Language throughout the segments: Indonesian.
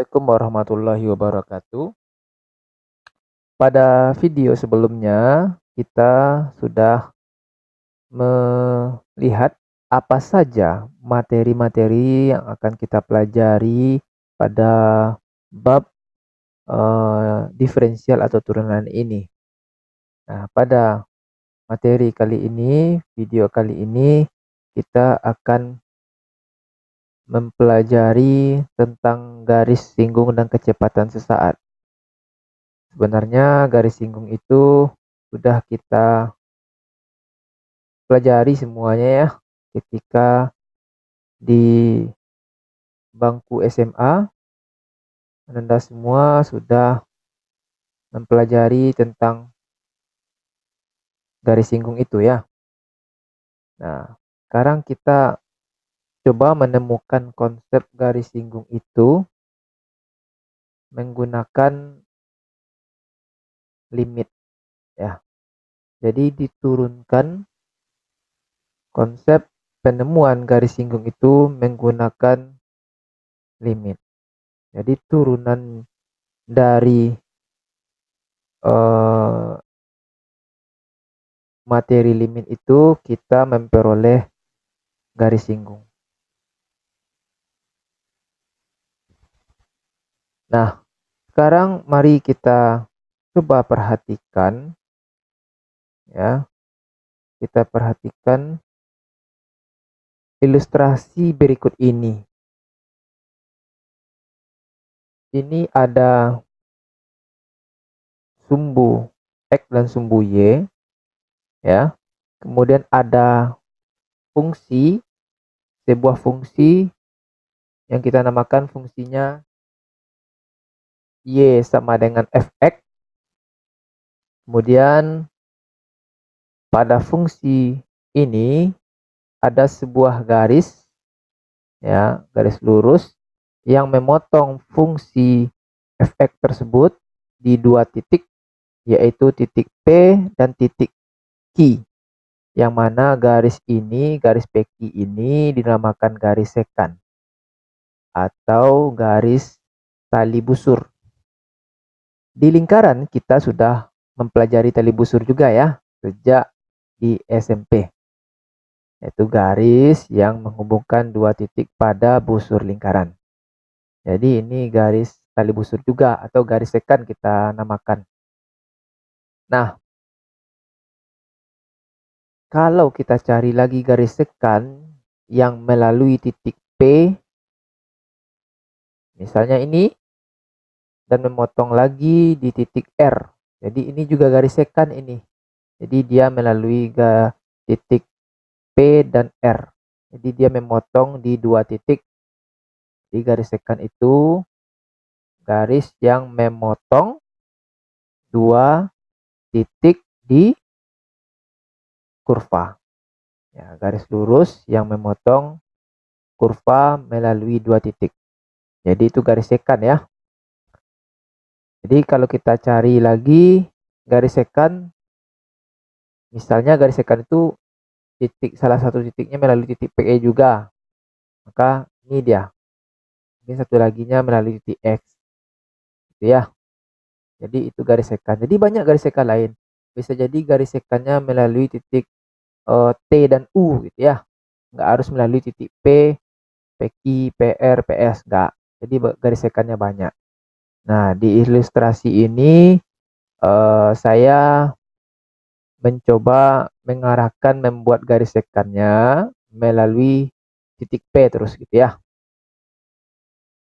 Assalamualaikum warahmatullahi wabarakatuh. Pada video sebelumnya, kita sudah melihat apa saja materi-materi yang akan kita pelajari pada bab diferensial atau turunan ini. Nah, pada materi kali ini, video kali ini, kita akan mempelajari tentang garis singgung dan kecepatan sesaat. Sebenarnya garis singgung itu sudah kita pelajari semuanya ya ketika di bangku SMA. Anda semua sudah mempelajari tentang garis singgung itu ya. Nah, sekarang kita coba menemukan konsep garis singgung itu menggunakan limit ya. Jadi diturunkan konsep penemuan garis singgung itu menggunakan limit. Jadi turunan dari materi limit itu kita memperoleh garis singgung. Nah, sekarang mari kita coba perhatikan ya. Kita perhatikan ilustrasi berikut ini. Ini ada sumbu X dan sumbu Y ya. Kemudian ada fungsi, sebuah fungsi yang kita namakan fungsinya Y sama dengan fx. Kemudian pada fungsi ini ada sebuah garis ya, garis lurus yang memotong fungsi fx tersebut di dua titik, yaitu titik P dan titik Q, yang mana garis ini, garis PQ ini dinamakan garis sekan atau garis tali busur. Di lingkaran kita sudah mempelajari tali busur juga ya, sejak di SMP, yaitu garis yang menghubungkan dua titik pada busur lingkaran. Jadi ini garis tali busur juga atau garis sekan kita namakan. Nah, kalau kita cari lagi garis sekan yang melalui titik P, misalnya ini, dan memotong lagi di titik R. Jadi ini juga garis sekan ini. Jadi dia melalui titik P dan R. Jadi dia memotong di dua titik. Di garis sekan itu garis yang memotong dua titik di kurva. Ya, garis lurus yang memotong kurva melalui dua titik. Jadi itu garis sekan ya. Jadi kalau kita cari lagi garis sekan, misalnya garis sekan itu salah satu titiknya melalui titik PE juga, maka ini dia. Ini satu laginya melalui titik X, gitu ya. Jadi itu garis sekan. Jadi banyak garis sekan lain. Bisa jadi garis sekannya melalui titik T dan U, gitu ya. Nggak harus melalui titik P, PQ, PR, PS, nggak. Jadi garis sekannya banyak. Nah, di ilustrasi ini saya mencoba mengarahkan membuat garis sekannya melalui titik P terus gitu ya.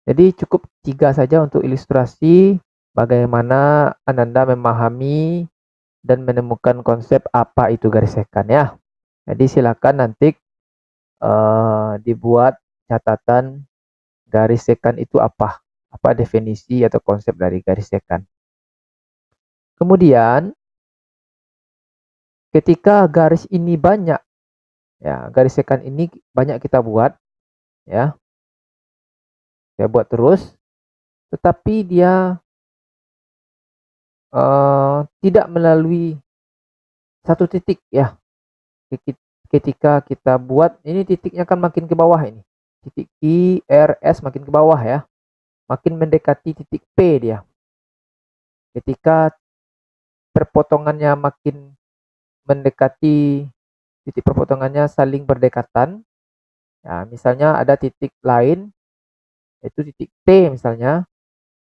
Jadi cukup 3 saja untuk ilustrasi bagaimana Ananda memahami dan menemukan konsep apa itu garis sekan ya. Jadi silakan nanti dibuat catatan garis sekan itu apa definisi atau konsep dari garis sekan. Kemudian ketika garis ini banyak ya, garis sekan ini banyak kita buat ya, saya buat terus, tetapi dia tidak melalui satu titik ya. Ketika kita buat ini, titiknya kan makin ke bawah ini, titik I, R, S makin ke bawah ya. makin mendekati titik P dia. Ketika perpotongannya makin mendekati titik perpotongannya saling berdekatan, ya, misalnya ada titik lain, yaitu titik T misalnya,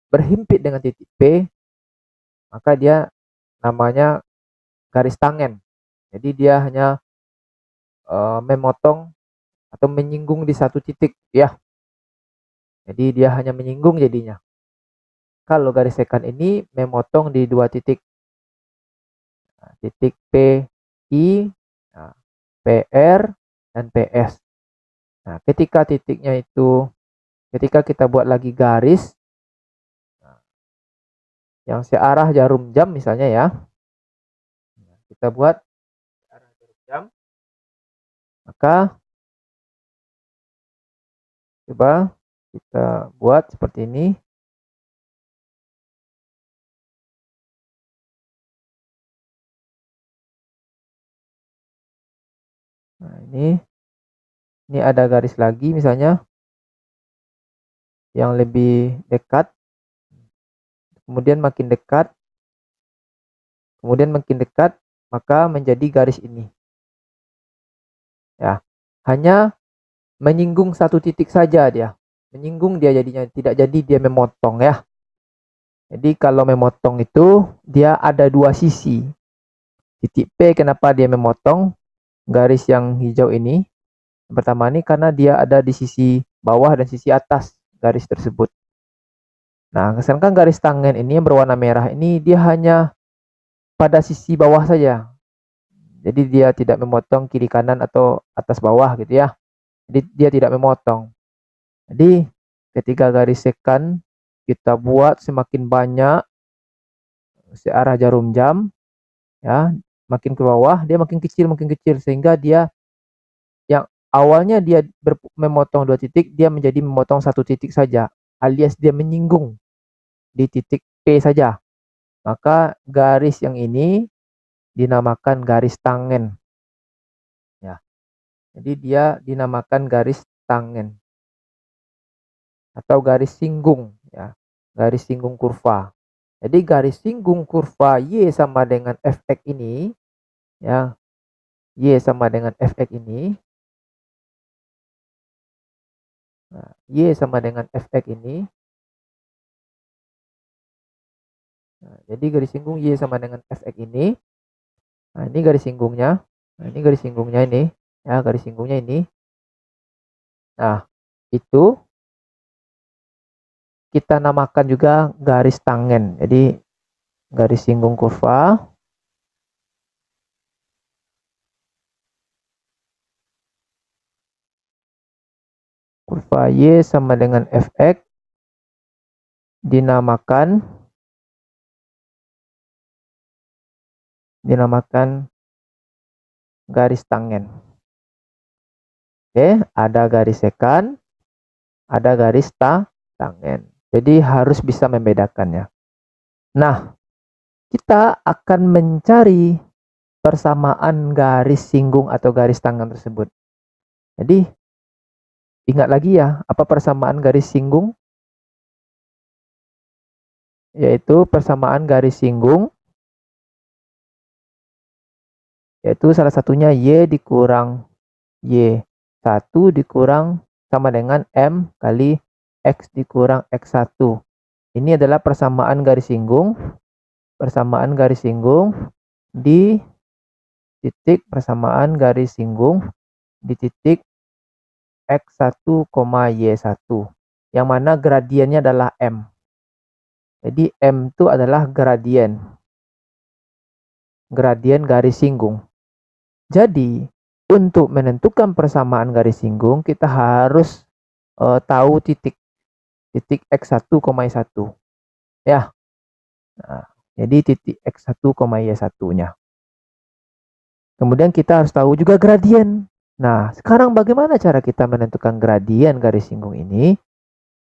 berhimpit dengan titik P, maka dia namanya garis tangen. Jadi dia hanya memotong atau menyinggung di satu titik, ya. Jadi dia hanya menyinggung jadinya. Kalau garis sekan ini memotong di dua titik. Nah, titik PI, nah, PR, dan PS. Nah, ketika kita buat lagi garis yang searah jarum jam misalnya ya, kita buat searah jarum jam, maka coba kita buat seperti ini. Nah, ini ada garis lagi misalnya yang lebih dekat, kemudian makin dekat, maka menjadi garis ini. Ya, hanya menyinggung satu titik saja dia. Menyinggung dia jadinya, tidak jadi dia memotong ya. Jadi kalau memotong itu dia ada dua sisi. Titik P kenapa dia memotong garis yang hijau ini? Pertama ini karena dia ada di sisi bawah dan sisi atas garis tersebut. Nah, sedangkan garis tangen ini yang berwarna merah ini dia hanya pada sisi bawah saja. Jadi dia tidak memotong kiri kanan atau atas bawah gitu ya. Jadi dia tidak memotong. Jadi ketika garis sekan kita buat semakin banyak searah jarum jam, ya, makin ke bawah dia makin kecil sehingga dia yang awalnya dia memotong dua titik, dia menjadi memotong satu titik saja, alias dia menyinggung di titik P saja. Maka garis yang ini dinamakan garis tangen. Ya. Jadi dia dinamakan garis tangen atau garis singgung ya. Garis singgung kurva. Jadi garis singgung kurva Y sama dengan Fx ini ya. Y sama dengan Fx ini. Nah, Y sama dengan Fx ini. Nah, jadi garis singgung Y sama dengan Fx ini. Nah, ini garis singgungnya. Nah, ini garis singgungnya ini. Ya, garis singgungnya ini. Nah, itu kita namakan juga garis tangen. Jadi garis singgung kurva. Kurva Y sama dengan Fx dinamakan garis tangen. Oke, ada garis sekan, ada garis tangen. Jadi harus bisa membedakannya. Nah, kita akan mencari persamaan garis singgung atau garis tangen tersebut. Jadi, ingat lagi ya, apa persamaan garis singgung? Yaitu persamaan garis singgung, yaitu salah satunya Y dikurang Y1 dikurang sama dengan M kali X dikurang X1. Ini adalah persamaan garis singgung. Persamaan garis singgung di titik persamaan garis singgung di titik X1, Y1. Yang mana gradiennya adalah M. Jadi M itu adalah gradien garis singgung. Jadi untuk menentukan persamaan garis singgung kita harus tahu titik X1, Y1 ya. Nah, jadi titik X1, Y1-nya. Kemudian kita harus tahu juga gradien. Nah, sekarang bagaimana cara kita menentukan gradien garis singgung ini?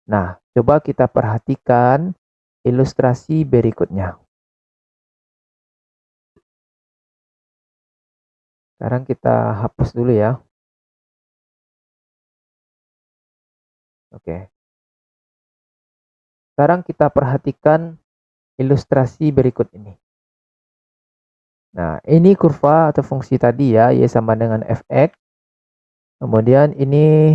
Nah, coba kita perhatikan ilustrasi berikutnya. Sekarang kita hapus dulu ya. Oke. sekarang kita perhatikan ilustrasi berikut ini. Nah, ini kurva atau fungsi tadi ya, Y sama dengan fx. Kemudian ini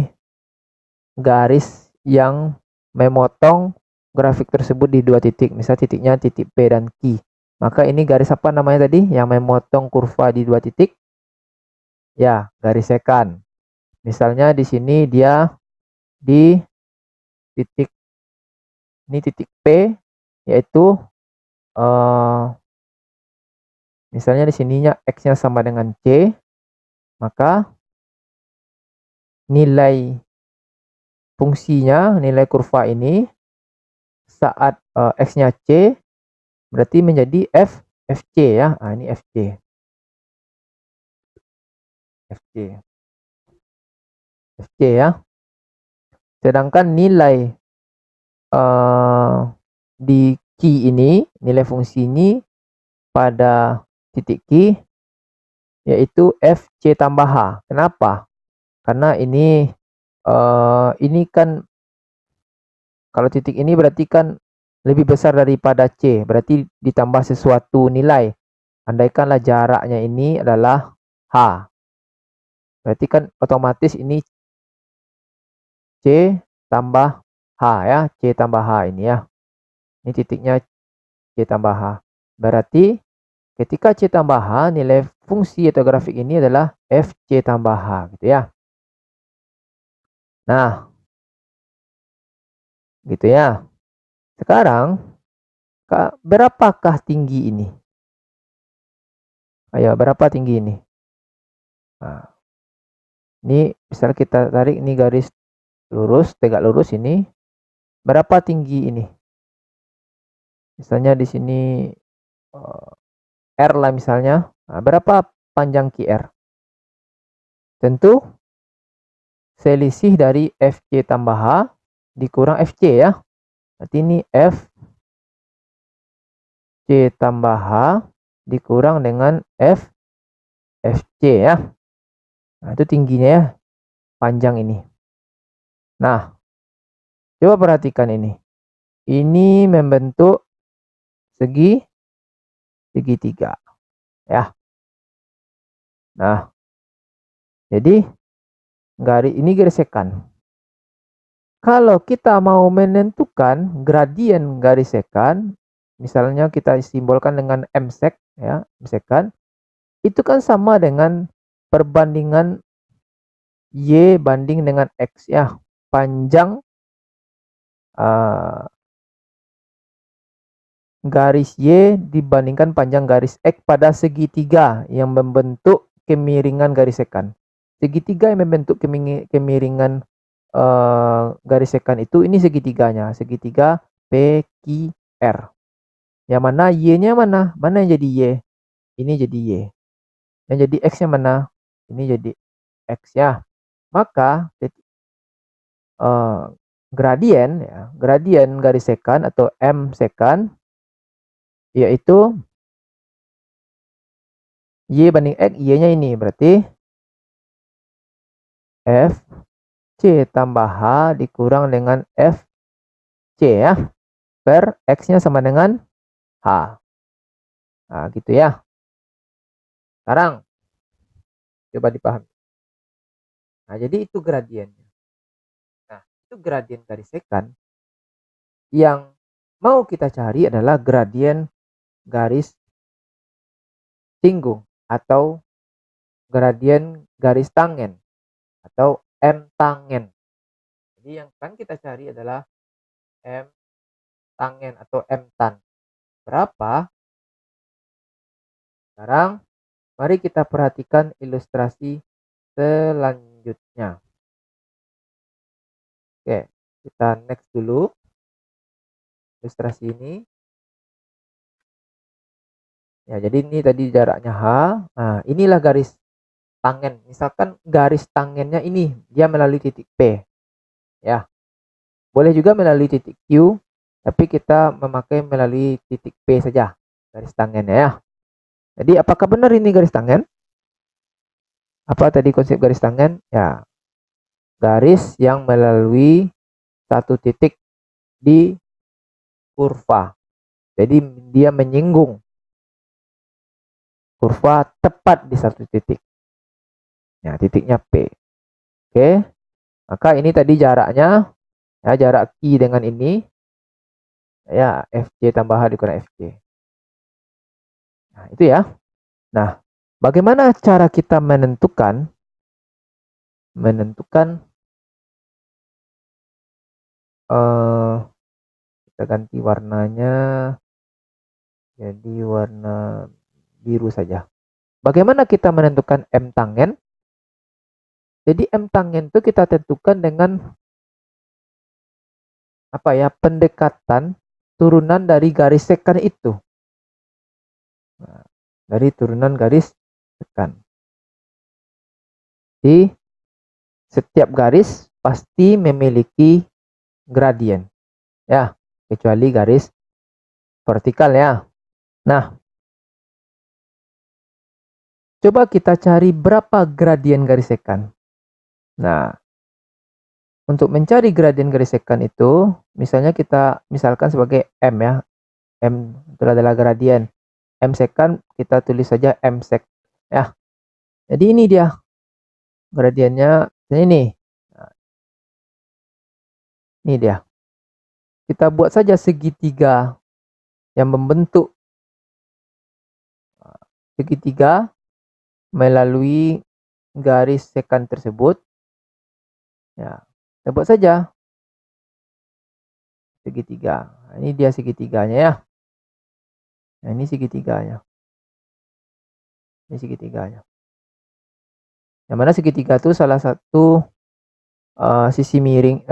garis yang memotong grafik tersebut di dua titik, misal titiknya titik P dan Q. Maka ini garis apa namanya tadi yang memotong kurva di dua titik? Ya, garis sekan. Misalnya di sini dia di titik ini titik P, yaitu misalnya di sininya X-nya sama dengan C, maka nilai fungsinya, nilai kurva ini saat X-nya C berarti menjadi FC ya. Nah, ini FC. FC ya. Sedangkan nilai di Q ini, nilai fungsi ini pada titik Q yaitu FC tambah H. Kenapa? Karena ini kan kalau titik ini berarti kan lebih besar daripada C, berarti ditambah sesuatu nilai. Andaikanlah jaraknya ini adalah H, berarti kan otomatis ini C tambah H ya, C tambah H ini ya. Ini titiknya C tambah H. Berarti ketika C tambah H, nilai fungsi atau grafik ini adalah FC tambah H gitu ya. Nah, gitu ya. Sekarang, berapakah tinggi ini? Ayo, berapa tinggi ini? Nah, ini misal kita tarik ini garis lurus, tegak lurus ini. Berapa tinggi ini? Misalnya di sini R lah misalnya. Nah, berapa panjang QR? Tentu selisih dari FC tambah H dikurang FC ya. Berarti ini FC tambah H dikurang dengan FC ya. Nah, itu tingginya ya, panjang ini. Nah, coba perhatikan ini. Ini membentuk segitiga ya. Nah, jadi ini garis sekan. Kalau kita mau menentukan gradien garis sekan, misalnya kita simbolkan dengan M-sek ya, M-sekan, itu kan sama dengan perbandingan Y banding dengan X ya. Panjang garis Y dibandingkan panjang garis X pada segitiga yang membentuk kemiringan garis sekan. Segitiga yang membentuk kemiringan garis sekan itu, ini segitiganya, segitiga PQR. Yang mana Y-nya mana? Mana yang jadi Y? Ini jadi Y. Yang jadi X-nya mana? Ini jadi X ya. Maka gradien ya, gradien garis sekan atau M sekan yaitu Y banding X, Y-nya ini berarti FC tambah H dikurang dengan FC ya, per X-nya sama dengan H. Nah, gitu ya. Sekarang coba dipahami. Nah, jadi itu gradiennya. Nah, itu gradien garis sekan. Yang mau kita cari adalah gradien garis singgung atau gradien garis tangen atau M tangen. Jadi yang akan kita cari adalah M tangen atau M tan. Berapa? Sekarang mari kita perhatikan ilustrasi selanjutnya. Oke, kita next dulu ilustrasi ini. Ya, jadi ini tadi jaraknya H. Nah, inilah garis tangen. Misalkan garis tangennya ini dia melalui titik P. Ya. Boleh juga melalui titik Q, tapi kita memakai melalui titik P saja garis tangennya ya. Jadi apakah benar ini garis tangen? Apa tadi konsep garis tangen? Ya, garis yang melalui satu titik di kurva. Jadi dia menyinggung kurva tepat di satu titik. Nah, titiknya P. Oke. Maka ini tadi jaraknya, ya, jarak Q dengan ini, ya, FC tambah H dikurang FC. Nah, itu ya. Nah, bagaimana cara kita menentukan kita ganti warnanya jadi warna biru saja. Bagaimana kita menentukan M tangen? Jadi M tangen itu kita tentukan dengan apa ya, pendekatan turunan dari garis sekan itu. Nah, dari turunan garis sekan. Di setiap garis pasti memiliki gradien, ya, kecuali garis vertikal ya. Nah, coba kita cari berapa gradien garis sekan. Nah, untuk mencari gradien garis sekan itu, misalnya kita misalkan sebagai M ya. M itu adalah gradien. M sekan kita tulis saja M sek ya. Jadi ini dia gradiennya, ini. Nah, ini dia. Kita buat saja segitiga yang membentuk segitiga melalui garis sekan tersebut. Ya, kita buat saja segitiga. Nah, ini dia segitiganya ya. Nah, ini segitiganya. Ini segitiganya. Yang mana segitiga itu salah satu sisi miring,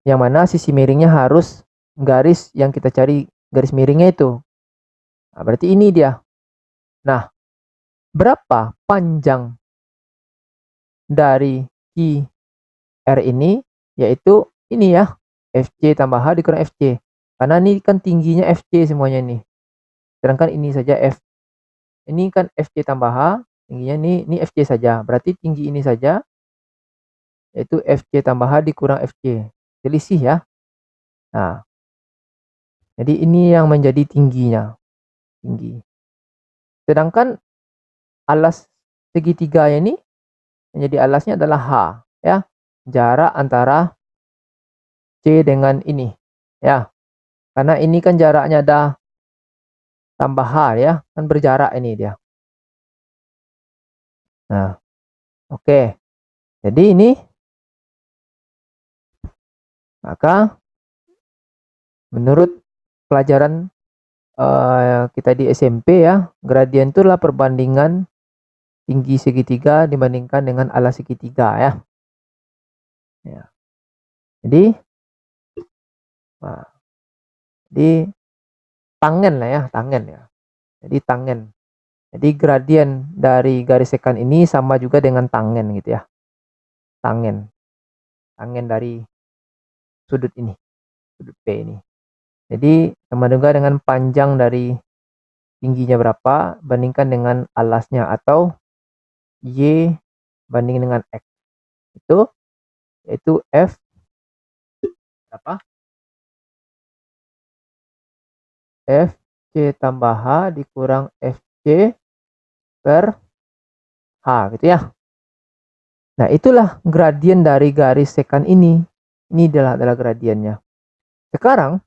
yang mana sisi miringnya harus garis yang kita cari, garis miringnya itu. Nah, berarti ini dia. Nah, berapa panjang dari QR ini? Yaitu ini ya, FC tambah H dikurang FC. Karena ini kan tingginya FC semuanya nih. Sedangkan ini saja F. Ini kan FC tambah H, tingginya ini FC saja. Berarti tinggi ini saja, yaitu FC tambah H dikurang FC. Selisih ya. Nah, jadi ini yang menjadi tingginya. Tinggi. Sedangkan alas segitiga ini, menjadi alasnya adalah H ya. Jarak antara C dengan ini ya. Karena ini kan jaraknya ada tambah H ya, kan berjarak ini dia. Nah, oke. Jadi ini maka menurut pelajaran kita di SMP ya, gradien itu adalah perbandingan tinggi segitiga dibandingkan dengan alas segitiga ya. Ya. Jadi, nah, di tangen lah ya, tangen ya. Jadi tangen. Jadi gradien dari garis sekan ini sama juga dengan tangen gitu ya. Tangen. Tangen dari sudut ini, sudut P ini. Jadi sama juga dengan panjang dari tingginya berapa bandingkan dengan alasnya, atau Y banding dengan X. Itu yaitu F berapa? FC tambah H dikurang FC per H gitu ya. Nah, itulah gradien dari garis sekan ini. Ini adalah gradiennya. Sekarang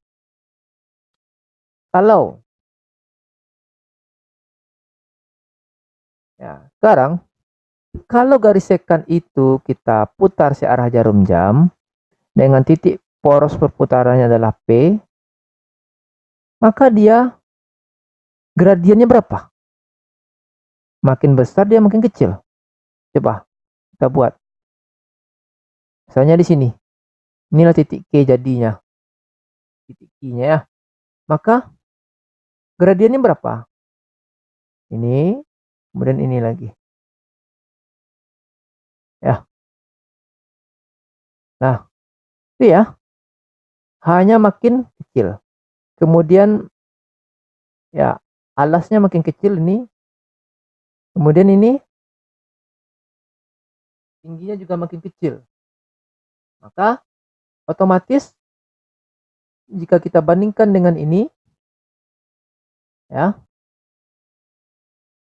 kalau garis sekan itu kita putar searah jarum jam dengan titik poros perputarannya adalah P, maka dia gradiennya berapa? Makin besar dia makin kecil. Coba kita buat. Misalnya di sini. Inilah titik K jadinya. Titik Q-nya ya. Maka gradiennya berapa? Ini, kemudian ini lagi. Ya. Nah, itu ya. Hanya makin kecil. Kemudian ya, alasnya makin kecil ini. Kemudian ini tingginya juga makin kecil. Maka otomatis jika kita bandingkan dengan ini, ya,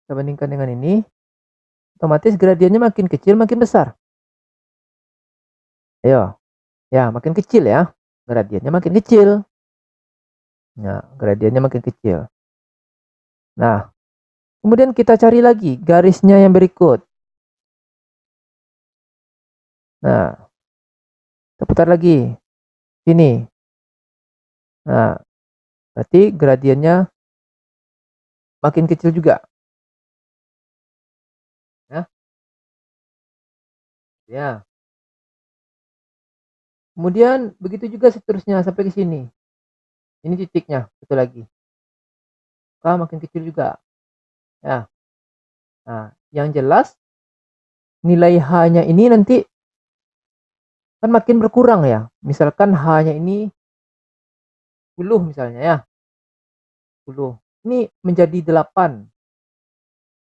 kita bandingkan dengan ini, otomatis gradiennya makin kecil makin besar. Ayo, ya makin kecil ya, gradiennya makin kecil. Nah, gradiennya makin kecil. Nah, kemudian kita cari lagi garisnya yang berikut. Nah, kita putar lagi. Sini. Nah, berarti gradiennya makin kecil juga. Ya. Ya. Kemudian begitu juga seterusnya sampai ke sini. Ini titiknya, satu lagi. Makin kecil juga. Ya. Nah, yang jelas nilai H-nya ini nanti kan makin berkurang ya. Misalkan H-nya ini 10 misalnya ya. 10. Ini menjadi 8.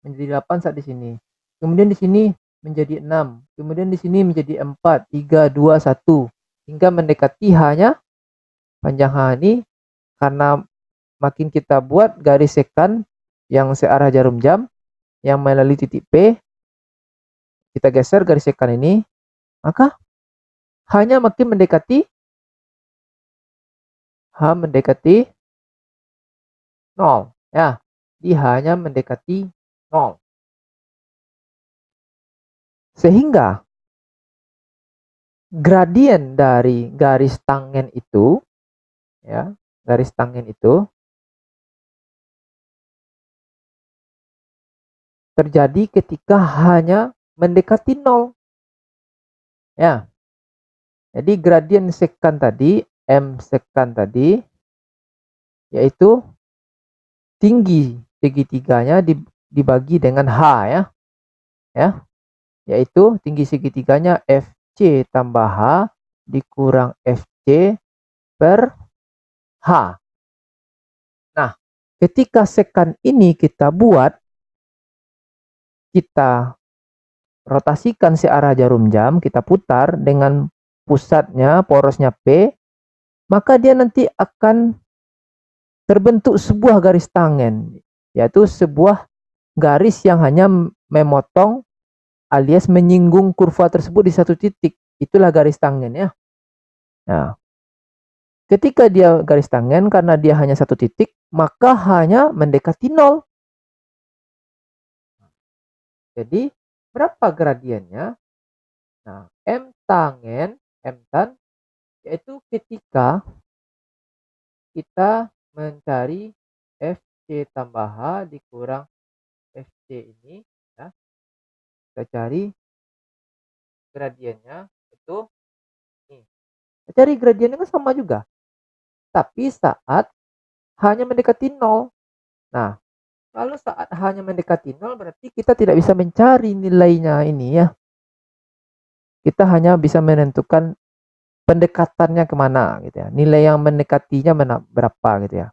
Menjadi 8 saat di sini. Kemudian di sini menjadi 6. Kemudian di sini menjadi 4, 3, 2, 1. Hingga mendekati H-nya, panjang H ini, karena makin kita buat garis sekan yang searah jarum jam yang melalui titik P, kita geser garis sekan ini, maka H-nya makin mendekati, H mendekati 0 ya. Di H-nya mendekati 0. Sehingga gradien dari garis tangen itu, ya, garis tangen itu terjadi ketika H-nya mendekati 0. Ya. Jadi gradien sekan tadi, M sekan tadi, yaitu tinggi segitiganya dibagi dengan H ya. Ya. Yaitu tinggi segitiganya FC tambah H dikurang FC per H. Nah, ketika sekan ini kita buat, kita rotasikan searah jarum jam, kita putar dengan pusatnya, porosnya P, maka dia nanti akan terbentuk sebuah garis tangen, yaitu sebuah garis yang hanya memotong alias menyinggung kurva tersebut di satu titik. Itulah garis tangen ya. Nah, ketika dia garis tangen, karena dia hanya satu titik, maka hanya mendekati 0. Jadi, berapa gradiennya? Nah, M tangen, M tan, yaitu ketika kita mencari FC tambah H dikurang FC ini, ya, kita cari gradiennya itu nih. Kita cari gradiennya kan sama juga, tapi saat hanya mendekati 0. Nah, kalau saat hanya mendekati 0 berarti kita tidak bisa mencari nilainya ini ya. Kita hanya bisa menentukan pendekatannya kemana gitu ya. Nilai yang mendekatinya berapa gitu ya.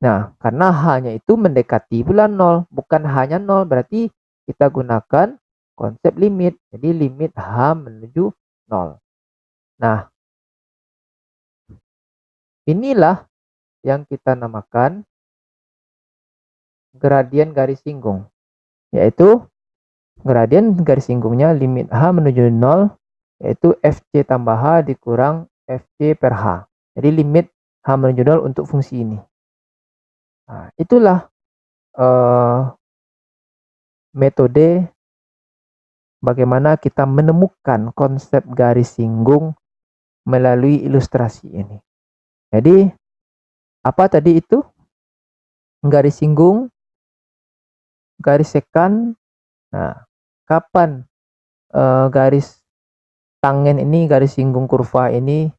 Nah, karena hanya itu mendekati bulan 0, bukan hanya 0, berarti kita gunakan konsep limit. Jadi limit H menuju 0. Nah, inilah yang kita namakan gradien garis singgung. Yaitu gradien garis singgungnya limit H menuju 0, yaitu FC tambah H dikurang FC per H. Jadi limit H menuju 0 untuk fungsi ini. Nah, itulah metode bagaimana kita menemukan konsep garis singgung melalui ilustrasi ini. Jadi, apa tadi itu? Garis singgung, garis sekan. Nah, kapan garis tangen ini, garis singgung kurva ini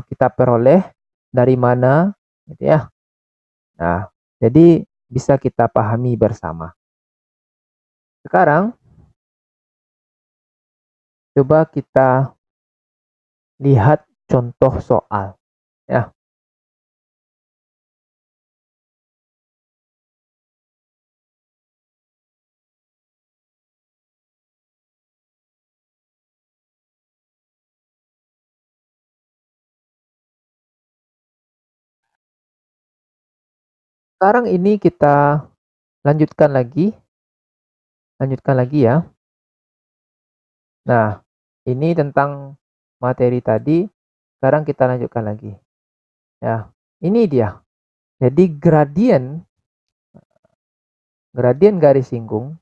kita peroleh dari mana, gitu ya. Nah, jadi bisa kita pahami bersama. Sekarang, coba kita lihat contoh soal, ya. sekarang ini kita lanjutkan lagi ya. Nah, ini tentang materi tadi, sekarang kita lanjutkan lagi. Ya, ini dia. Jadi gradien garis singgung.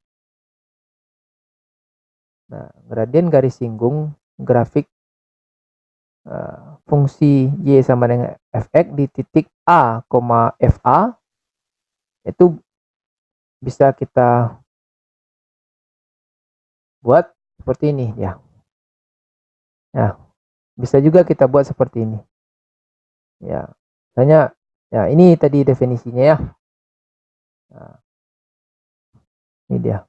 Nah, gradien garis singgung grafik fungsi y sama dengan fx di titik a, fa itu bisa kita buat seperti ini ya. Ya, bisa juga kita buat seperti ini. Ya, misalnya ya ini tadi definisinya ya. Nah, ini dia.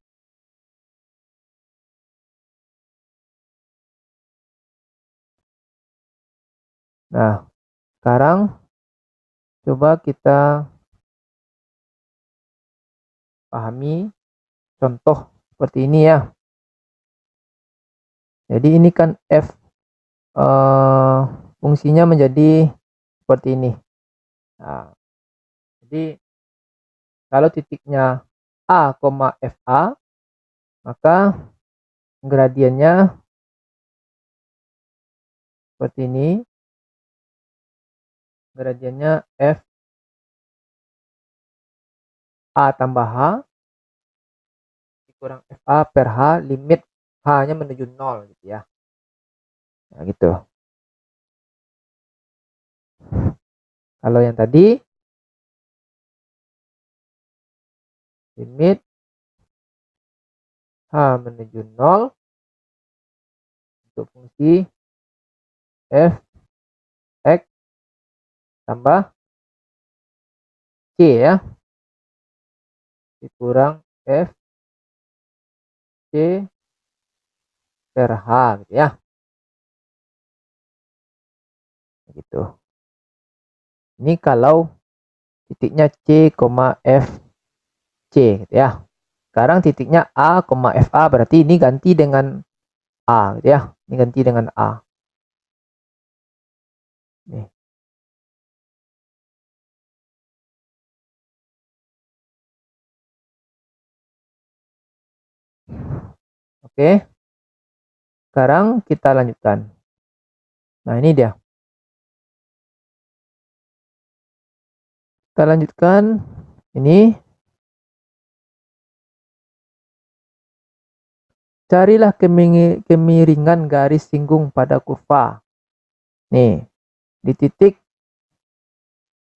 Nah, sekarang coba kita pahami contoh seperti ini ya. Jadi ini kan f fungsinya menjadi seperti ini. Nah, jadi kalau titiknya a, fa, maka gradiennya seperti ini. Gradiennya f a tambah h dikurang fa per h, limit h-nya menuju 0 gitu ya. Nah, gitu. Kalau yang tadi limit h menuju 0 untuk fungsi f x tambah c ya, dikurang f c per h gitu ya. Gitu. Ini kalau titiknya c, f c gitu ya. Sekarang titiknya a, fa, berarti ini ganti dengan a gitu ya. Ini ganti dengan a. Nih. Oke. Sekarang kita lanjutkan. Nah, ini dia. Kita lanjutkan. Ini. Carilah kemiringan garis singgung pada kurva. Nih, di titik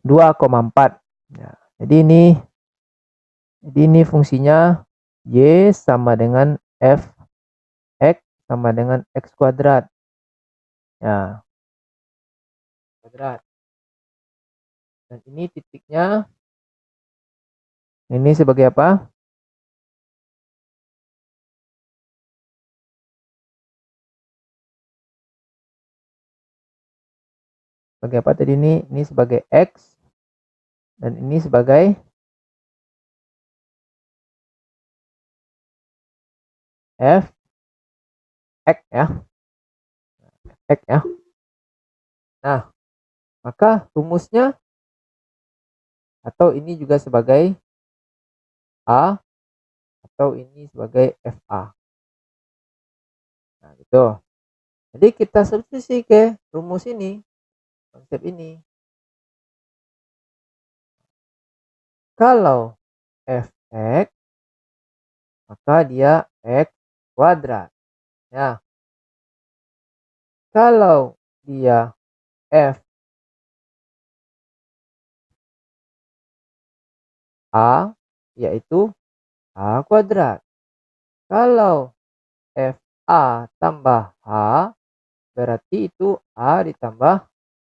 2,4. Nah, jadi ini fungsinya y sama dengan f x sama dengan x kuadrat. Ya, kuadrat. Dan ini titiknya ini sebagai apa? Sebagai apa tadi ini? Ini sebagai x dan ini sebagai f x ya. X ya. Nah, maka rumusnya atau ini juga sebagai a atau ini sebagai fa. Nah, gitu. Jadi kita substitusi ke rumus ini, konsep ini. Kalau fx maka dia x kuadrat. Ya. Kalau dia f a yaitu a kuadrat. Kalau fa tambah h berarti itu a ditambah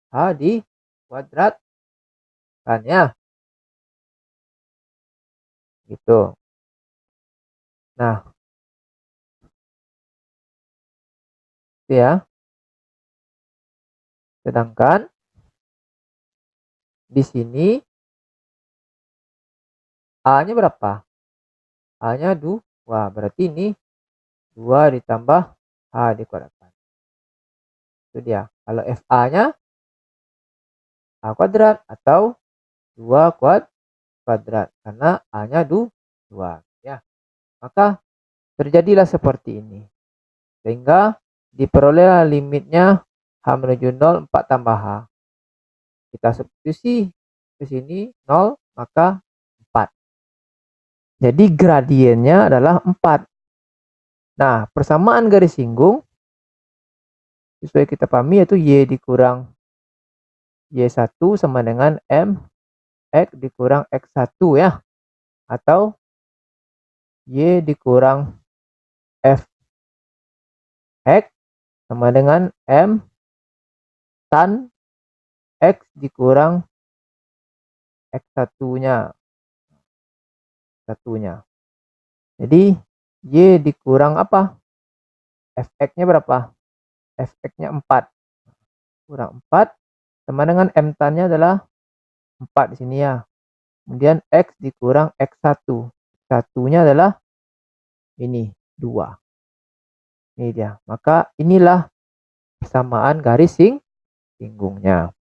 h di kuadrat kan ya. Gitu. Nah, itu ya. Sedangkan di sini a-nya berapa? A-nya 2. Berarti ini 2 ditambah h dikuadratkan. Itu dia. Kalau fa-nya a kuadrat atau 2 kuadrat karena A-nya 2 ya. Maka terjadilah seperti ini. Sehingga diperolehlah limitnya H menuju 0 4 tambah H. Kita substitusi ke sini 0 maka 4. Jadi gradiennya adalah 4. Nah, persamaan garis singgung sesuai kita pahami yaitu Y dikurang Y1 sama dengan M X dikurang X1 ya. Atau Y dikurang F X sama dengan M tan X dikurang X1-nya. Jadi Y dikurang apa? Fx-nya berapa? Fx-nya 4. Kurang 4 sama dengan M tan-nya adalah 4 di sini ya. Kemudian X dikurang X1. X1-nya adalah ini 2. Ini dia. Maka inilah persamaan garis singgungnya.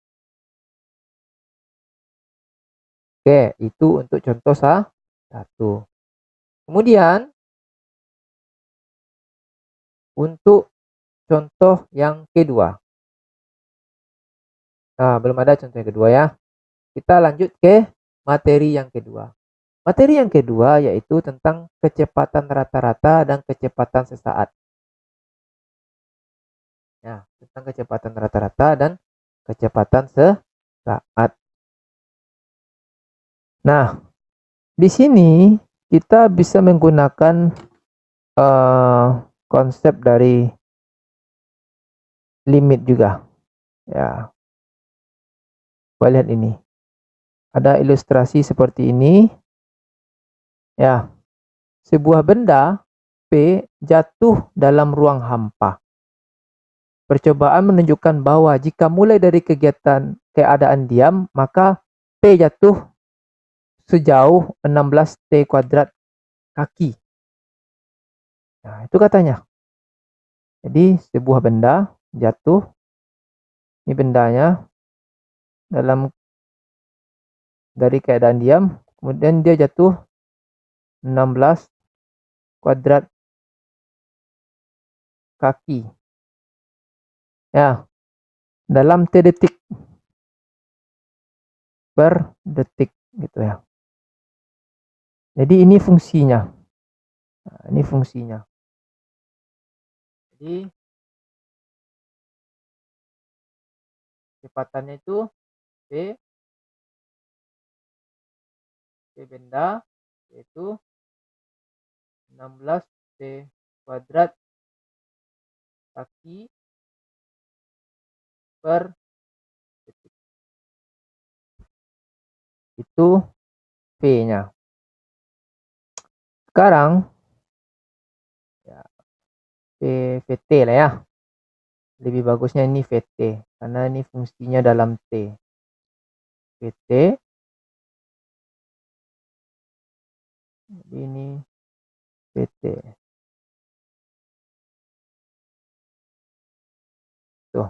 Oke, itu untuk contoh 1. Kemudian untuk contoh yang kedua. Nah, belum ada contoh yang kedua ya. Kita lanjut ke materi yang kedua. Materi yang kedua yaitu tentang kecepatan rata-rata dan kecepatan sesaat. Ya, tentang kecepatan rata-rata dan kecepatan sesaat. Nah, di sini kita bisa menggunakan konsep dari limit juga. Ya, lihat ini. Ada ilustrasi seperti ini. Ya, sebuah benda P jatuh dalam ruang hampa. Percobaan menunjukkan bahwa jika mulai dari keadaan diam, maka P jatuh sejauh 16 T kuadrat kaki. Nah, itu katanya. Jadi sebuah benda jatuh. Ini bendanya dari keadaan diam, kemudian dia jatuh 16 kuadrat kaki. Ya, dalam T detik per detik gitu ya. Jadi ini fungsinya. Nah, ini fungsinya. Jadi kecepatannya itu P benda yaitu 16 T kuadrat kaki per detik. Itu P-nya. Sekarang ya, VT lah ya. Lebih bagusnya ini VT karena ini fungsinya dalam T. VT. Jadi ini VT. Tuh.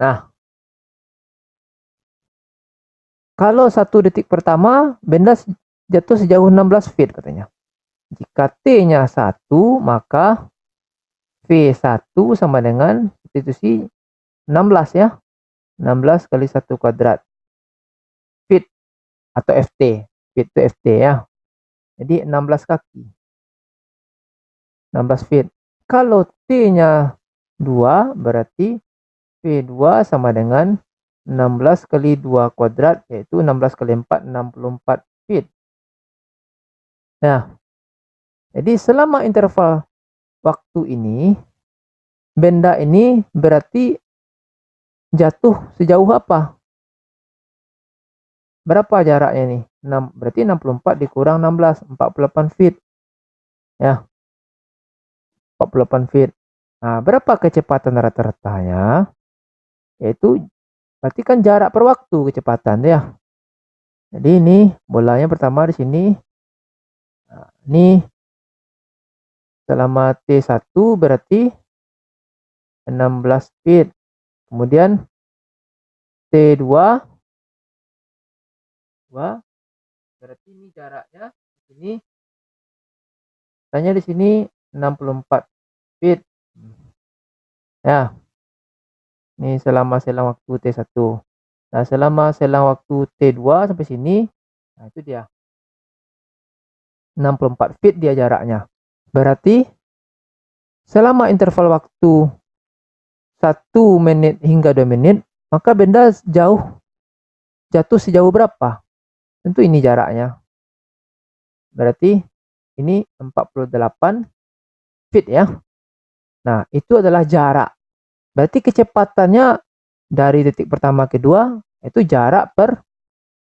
Nah, kalau 1 detik pertama benda jatuh sejauh 16 feet katanya. Jika T-nya 1, maka V1 sama dengan substitusi 16 ya. 16 kali 1 kuadrat. Feet atau FT. Feet itu FT ya. Jadi 16 kaki. 16 feet. Kalau T-nya 2, berarti V2 sama dengan 16 kali 2 kuadrat, yaitu 16 kali 4, 64 feet. Nah, jadi selama interval waktu ini, benda ini berarti jatuh sejauh apa? Berapa jaraknya nih? 6, berarti 64 dikurang 16, 48 feet. Ya, 48 feet. Nah, berapa kecepatan rata-ratanya? Yaitu berarti kan jarak per waktu kecepatan ya. Jadi ini bolanya pertama di sini. Nah, ini selama T1 berarti 16 feet. Kemudian T2 Berarti ini jaraknya di sini. Tanya di sini 64 feet. Ya, ini selama selang waktu T1. Nah, selama selang waktu T2 sampai sini, nah itu dia. 64 feet dia jaraknya. Berarti selama interval waktu 1 menit hingga 2 menit, maka benda jatuh sejauh berapa? Tentu ini jaraknya. Berarti ini 48 feet ya. Nah, itu adalah jarak. Berarti kecepatannya dari detik pertama ke kedua itu jarak per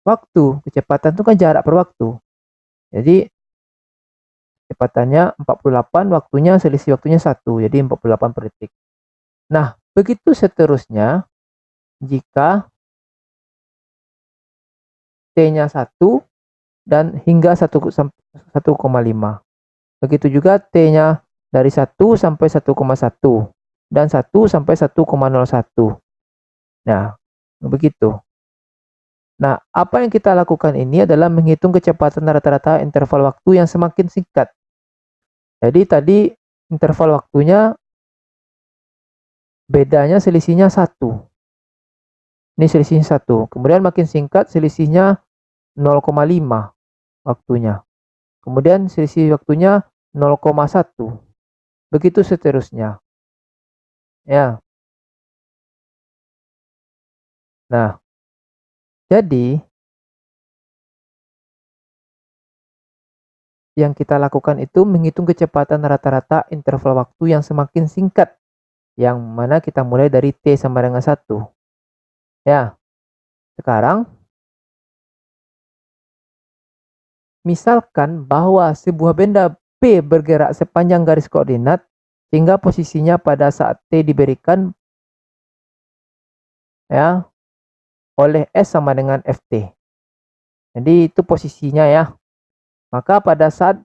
waktu. Kecepatan itu kan jarak per waktu. Jadi kecepatannya 48, waktunya selisih waktunya 1. Jadi 48 per detik. Nah, begitu seterusnya jika T-nya 1 dan hingga 1,5. Begitu juga T-nya dari 1 sampai 1,1 dan 1 sampai 1,01. Nah, begitu. Nah, apa yang kita lakukan ini adalah menghitung kecepatan rata-rata interval waktu yang semakin singkat. Jadi tadi interval waktunya bedanya selisihnya 1. Ini selisihnya 1. Kemudian makin singkat selisihnya 0,5 waktunya. Kemudian selisih waktunya 0,1. Begitu seterusnya. Ya. Nah, jadi yang kita lakukan itu menghitung kecepatan rata-rata interval waktu yang semakin singkat. Yang mana kita mulai dari T sama dengan 1. Ya. Sekarang misalkan bahwa sebuah benda P bergerak sepanjang garis koordinat sehingga posisinya pada saat T diberikan ya oleh S sama dengan Ft. Jadi itu posisinya ya. Maka pada saat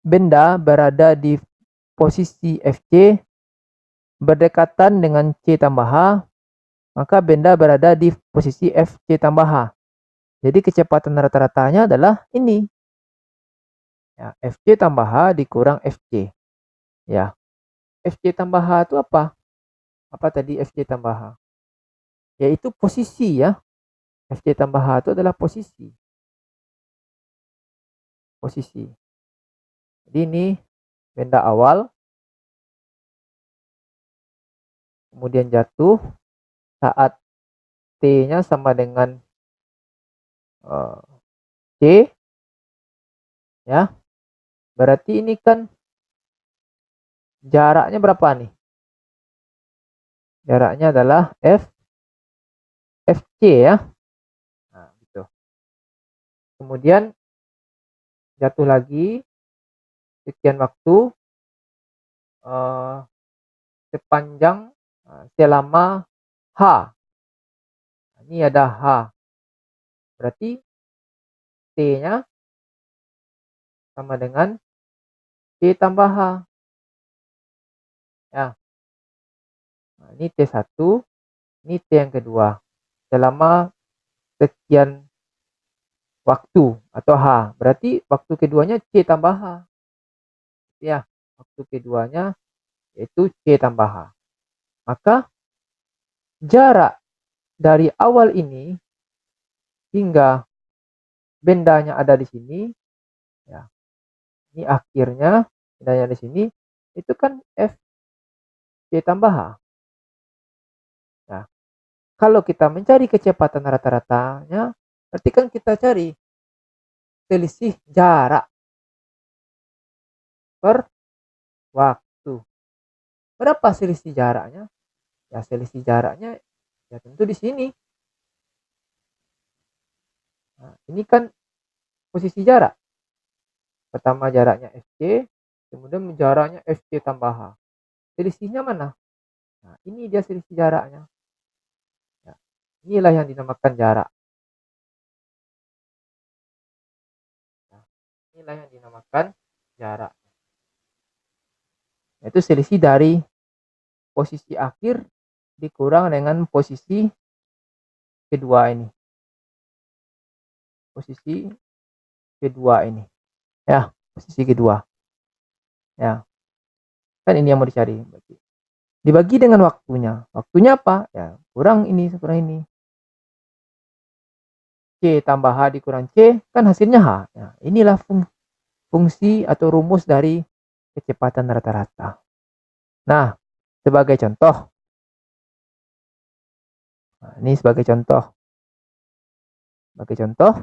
benda berada di posisi Fc berdekatan dengan C tambah H, maka benda berada di posisi Fc tambah H. Jadi kecepatan rata-ratanya adalah ini. Ya, Fc tambah H dikurang Fc. Ya. Fc tambah H itu apa? Apa tadi Fc tambah H? Yaitu posisi ya. Fc tambah H itu adalah posisi. Posisi. Jadi ini benda awal. Kemudian jatuh saat T-nya sama dengan C. Ya. Berarti ini kan jaraknya berapa nih? Jaraknya adalah Fc ya. Nah, gitu. Kemudian jatuh lagi sekian waktu sepanjang selama H. Ini ada H. Berarti T-nya sama dengan C tambah H. Ya. Nah, ini T1, ini T yang kedua. Selama sekian waktu atau H. Berarti waktu keduanya C tambah H. Ya, waktu keduanya yaitu C tambah H. Maka jarak dari awal ini hingga bendanya ada di sini, ya. Ini akhirnya bendanya di sini, itu kan F C tambah H. Nah, kalau kita mencari kecepatan rata-ratanya, berarti kan kita cari selisih jarak per waktu. Berapa selisih jaraknya? Ya selisih jaraknya ya tentu di sini. Nah, ini kan posisi jarak. Pertama jaraknya Fc, kemudian jaraknya Fc tambah H. Selisihnya mana? Nah, ini dia selisih jaraknya. Ya, inilah yang dinamakan jarak. Nah, inilah yang dinamakan jarak. Itu selisih dari posisi akhir dikurang dengan posisi kedua ini. posisi kedua ini. Ya, posisi kedua. Ya. Kan ini yang mau dicari. Dibagi dengan waktunya. Waktunya apa? Ya, kurang ini, kurang ini. C tambah H dikurang C, kan hasilnya H. Nah, inilah fungsi atau rumus dari kecepatan rata-rata. Nah, sebagai contoh. Nah, ini sebagai contoh. Sebagai contoh.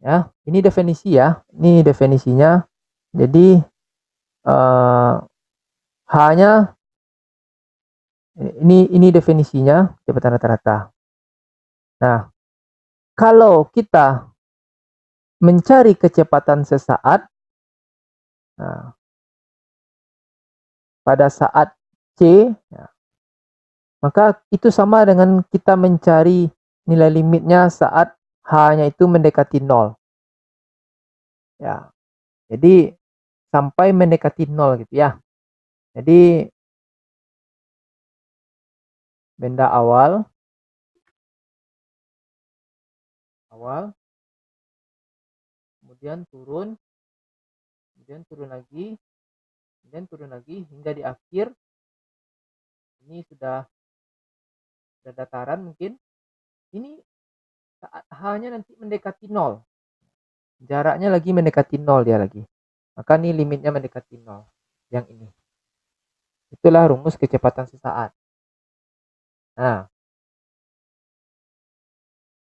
Ya, ini definisi ya. Ini definisinya. Jadi H-nya ini definisinya kecepatan rata-rata. Nah, kalau kita mencari kecepatan sesaat, nah, pada saat C, ya, maka itu sama dengan kita mencari nilai limitnya saat H-nya itu mendekati 0. Ya, jadi sampai mendekati 0 gitu ya. Jadi benda awal, kemudian turun lagi, kemudian turun lagi hingga di akhir ini sudah dataran mungkin. Ini saat H-nya nanti mendekati 0. Jaraknya lagi mendekati 0 dia lagi. Maka ini limitnya mendekati 0. Yang ini. Itulah rumus kecepatan sesaat. Nah.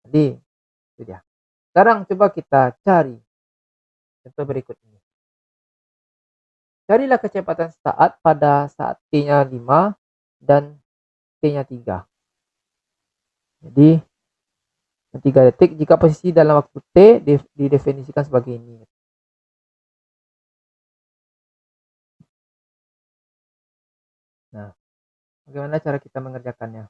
Jadi itu dia. Sekarang coba kita cari contoh berikut ini. Carilah kecepatan sesaat pada saat T-nya 5 dan T-nya 3. Jadi 3 detik jika posisi dalam waktu T didefinisikan sebagai ini. Nah, bagaimana cara kita mengerjakannya?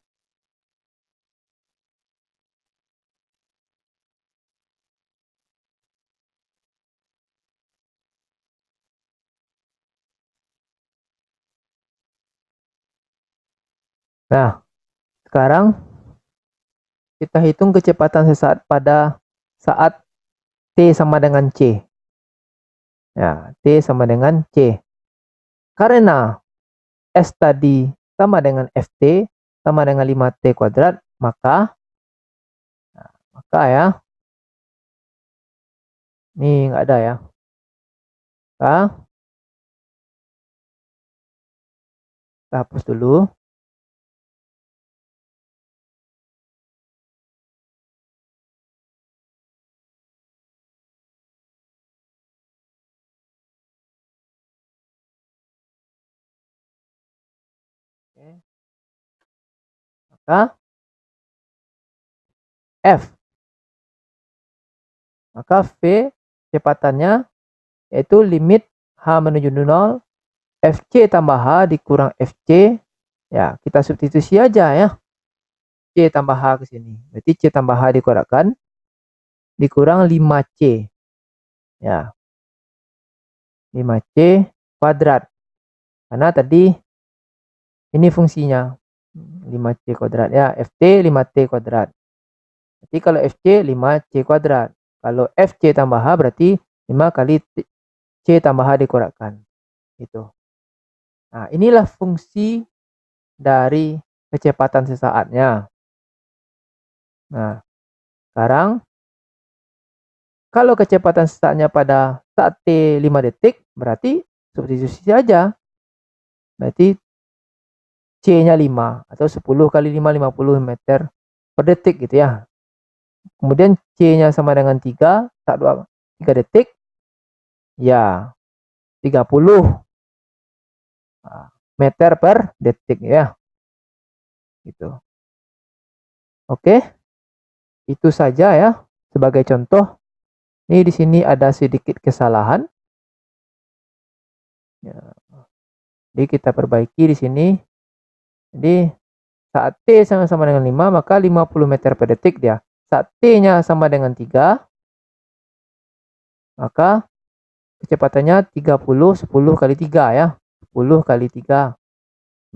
Nah, sekarang kita hitung kecepatan sesaat pada saat T sama dengan C. Ya, T sama dengan C. Karena S tadi sama dengan FT sama dengan 5T kuadrat, maka ya, ini nggak ada ya. Kita hapus dulu. Oke. Maka F. Maka V kecepatannya yaitu limit H menuju 0 FC tambah H dikurang FC. Ya, kita substitusi aja ya. C tambah H ke sini. Berarti C tambah H dikurang 5C. Ya. 5C kuadrat. Karena tadi ini fungsinya 5C kuadrat ya. FT 5T kuadrat. Jadi kalau FC 5C kuadrat. Kalau FC tambah H berarti 5 kali C tambah H dikurangan. Itu. Nah, inilah fungsi dari kecepatan sesaatnya. Nah, sekarang kalau kecepatan sesaatnya pada saat T 5 detik, berarti substitusi saja. Berarti C-nya 5 atau 10 kali 5 50 meter per detik gitu ya. Kemudian C-nya sama dengan 3 saat 3 detik. Ya, 30 meter per detik ya. Gitu. Oke. Itu saja ya sebagai contoh. Ini di sini ada sedikit kesalahan. Ya. Jadi kita perbaiki di sini. Jadi saat T sama-sama dengan 5 maka 50 meter per detik dia. Saat T-nya sama dengan 3 maka kecepatannya 30 10 kali 3 ya. 10 kali 3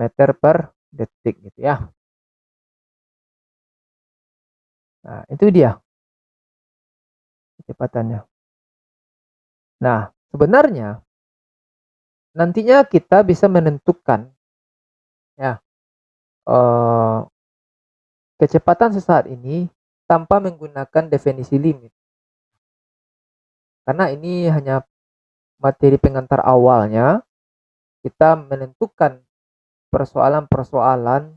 meter per detik gitu ya. Nah, itu dia. kecepatannya. Nah, sebenarnya nantinya kita bisa menentukan ya kecepatan sesaat ini tanpa menggunakan definisi limit. Karena ini hanya materi pengantar awalnya, kita menentukan persoalan-persoalan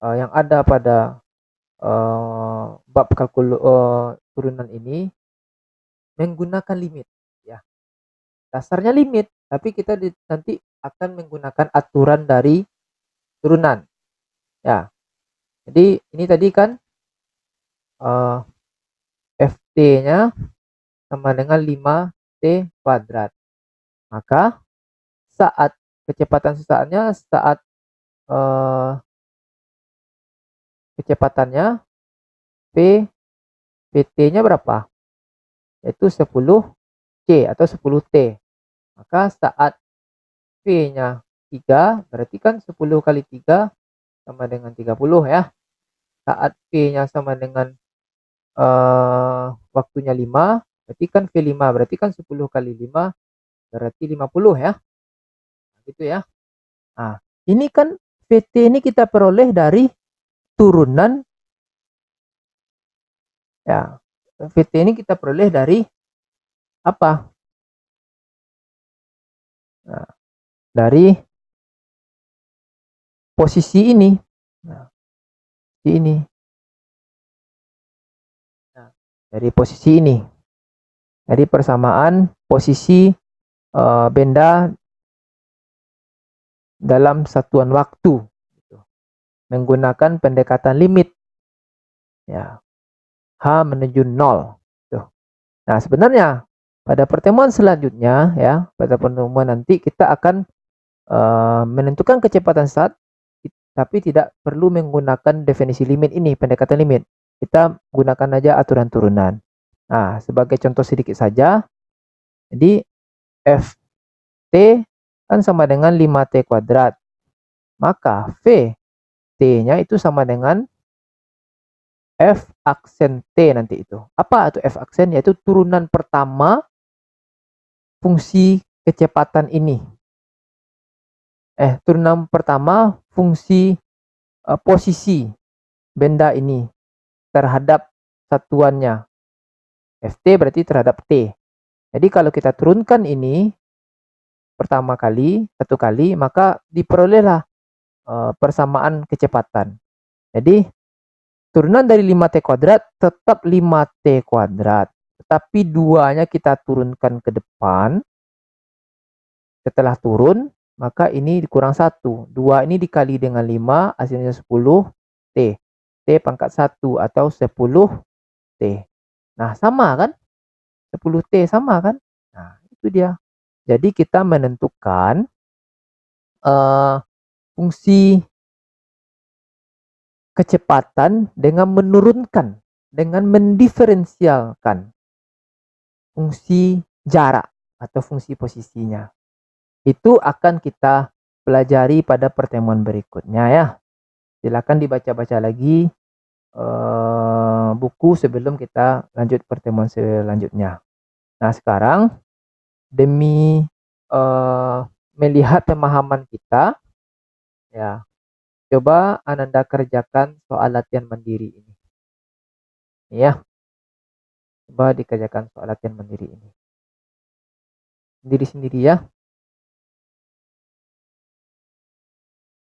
yang ada pada bab turunan ini menggunakan limit. Ya, dasarnya limit, tapi kita nanti akan menggunakan aturan dari turunan. Ya, jadi ini tadi kan ft-nya sama dengan 5t kuadrat. Maka saat kecepatan sesaatnya saat kecepatannya pt-nya berapa? Yaitu 10c atau 10t. Maka saat v-nya 3 berarti kan 10 kali 3 sama dengan 30 ya. Saat v-nya sama dengan waktunya 5 berarti kan v5 berarti kan 10 kali 5 berarti 50 ya. Gitu ya. Nah, ini kan VT ini kita peroleh dari turunan ya. VT ini kita peroleh dari apa? Nah, dari posisi ini. Nah, ini. Nah, dari posisi ini. Dari persamaan posisi benda dalam satuan waktu menggunakan pendekatan limit ya, H menuju 0 tuh. Nah, sebenarnya pada pertemuan selanjutnya ya, pada pertemuan nanti kita akan menentukan kecepatan saat, tapi tidak perlu menggunakan definisi limit ini, pendekatan limit. Kita gunakan aja aturan turunan. Nah, sebagai contoh sedikit saja, jadi ft kan sama dengan 5t kuadrat. Maka v-t-nya itu sama dengan f aksen t nanti itu. Apa itu f aksen? Yaitu turunan pertama fungsi kecepatan ini. Turunan pertama fungsi posisi benda ini terhadap satuannya. ft berarti terhadap t. Jadi kalau kita turunkan ini pertama kali, satu kali, maka diperolehlah persamaan kecepatan. Jadi turunan dari 5t kuadrat tetap 5t kuadrat. Tetapi duanya kita turunkan ke depan. Setelah turun, maka ini dikurang 1. 2 ini dikali dengan 5, hasilnya 10t. T pangkat 1 atau 10t. Nah, sama kan? 10t sama kan? Nah, itu dia. Jadi kita menentukan fungsi kecepatan dengan menurunkan, dengan mendiferensialkan fungsi jarak atau fungsi posisinya. Itu akan kita pelajari pada pertemuan berikutnya ya. Silakan dibaca-baca lagi buku sebelum kita lanjut pertemuan selanjutnya. Nah, sekarang demi melihat pemahaman kita ya, coba Ananda kerjakan soal latihan mandiri ini. Ya. Coba dikerjakan soal latihan mandiri ini. Sendiri-sendiri ya.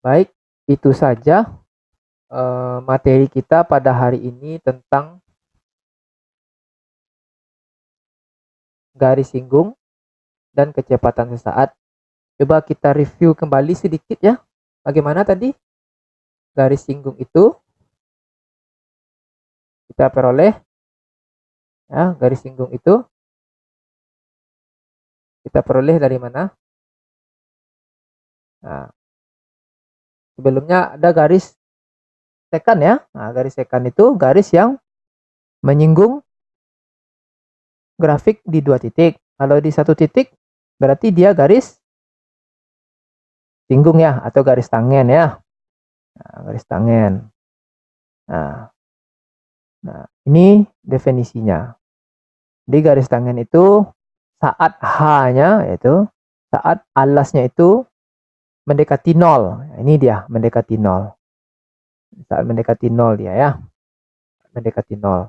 Baik, itu saja materi kita pada hari ini tentang garis singgung dan kecepatan sesaat. Coba kita review kembali sedikit ya. Bagaimana tadi? Garis singgung itu kita peroleh ya, garis singgung itu kita peroleh dari mana? Nah, sebelumnya ada garis sekan ya. Nah, garis sekan itu garis yang menyinggung grafik di 2 titik. Kalau di 1 titik berarti dia garis singgung ya, atau garis tangen ya. Nah, garis tangen. Nah, ini definisinya. Di garis tangen itu saat H-nya yaitu saat alasnya itu mendekati 0. Ini dia mendekati 0. Saat mendekati 0 dia ya. Mendekati 0.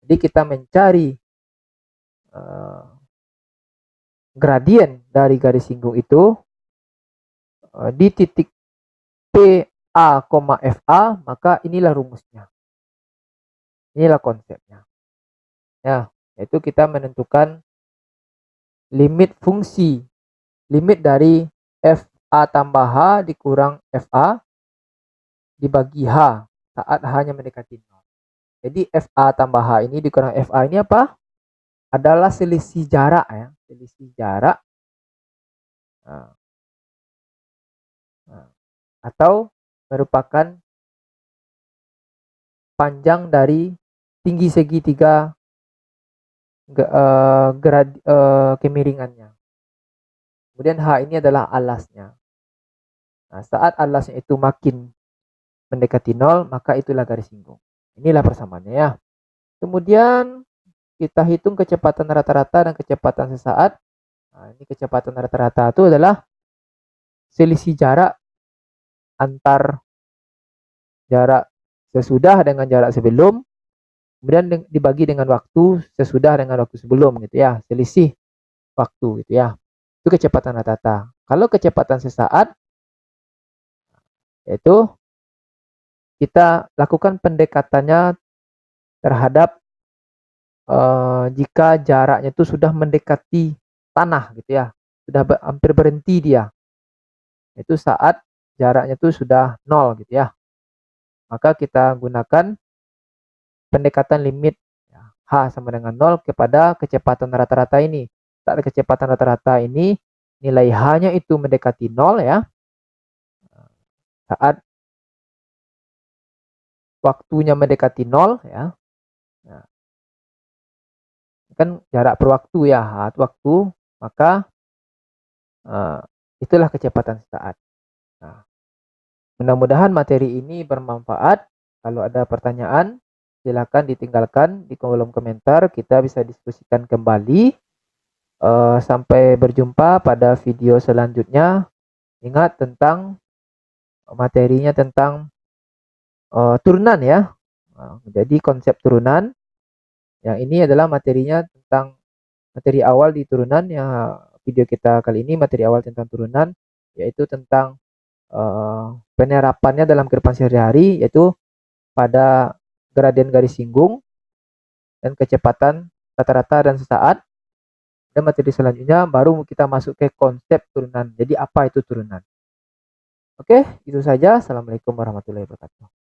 Jadi kita mencari gradien dari garis singgung itu di titik PA, FA, maka inilah rumusnya. Inilah konsepnya. Ya, yaitu kita menentukan limit fungsi, limit dari FA tambah H dikurang FA dibagi H saat H-nya mendekati 0. Jadi FA tambah H ini dikurang FA ini apa? Adalah selisih jarak ya, selisih jarak atau merupakan panjang dari tinggi segitiga kemiringannya. Kemudian H ini adalah alasnya. Nah, saat alasnya itu makin mendekati 0, maka itulah garis singgung. Inilah persamaannya ya. Kemudian kita hitung kecepatan rata-rata dan kecepatan sesaat. Nah, ini kecepatan rata-rata itu adalah selisih jarak antar jarak sesudah dengan jarak sebelum, kemudian dibagi dengan waktu sesudah dengan waktu sebelum gitu ya, selisih waktu gitu ya. Itu kecepatan rata-rata. Kalau kecepatan sesaat yaitu kita lakukan pendekatannya terhadap jika jaraknya itu sudah mendekati tanah gitu ya, sudah hampir berhenti dia. Itu saat jaraknya itu sudah 0 gitu ya. Maka kita gunakan pendekatan limit H sama dengan 0 kepada kecepatan rata-rata ini. Saat kecepatan rata-rata ini nilai H-nya itu mendekati 0 ya. Saat waktunya mendekati 0 ya. Nah, kan jarak per waktu ya, H waktu, maka itulah kecepatan saat. Nah, mudah-mudahan materi ini bermanfaat. Kalau ada pertanyaan, silakan ditinggalkan di kolom komentar. Kita bisa diskusikan kembali. Sampai berjumpa pada video selanjutnya. Ingat tentang materinya tentang turunan ya. Jadi konsep turunan. Yang ini adalah materinya tentang materi awal di turunan. Yang video kita kali ini materi awal tentang turunan, yaitu tentang penerapannya dalam kehidupan sehari-hari, yaitu pada gradien garis singgung dan kecepatan rata-rata dan sesaat. Dan materi selanjutnya baru kita masuk ke konsep turunan. Jadi apa itu turunan? Oke, itu saja. Assalamualaikum warahmatullahi wabarakatuh.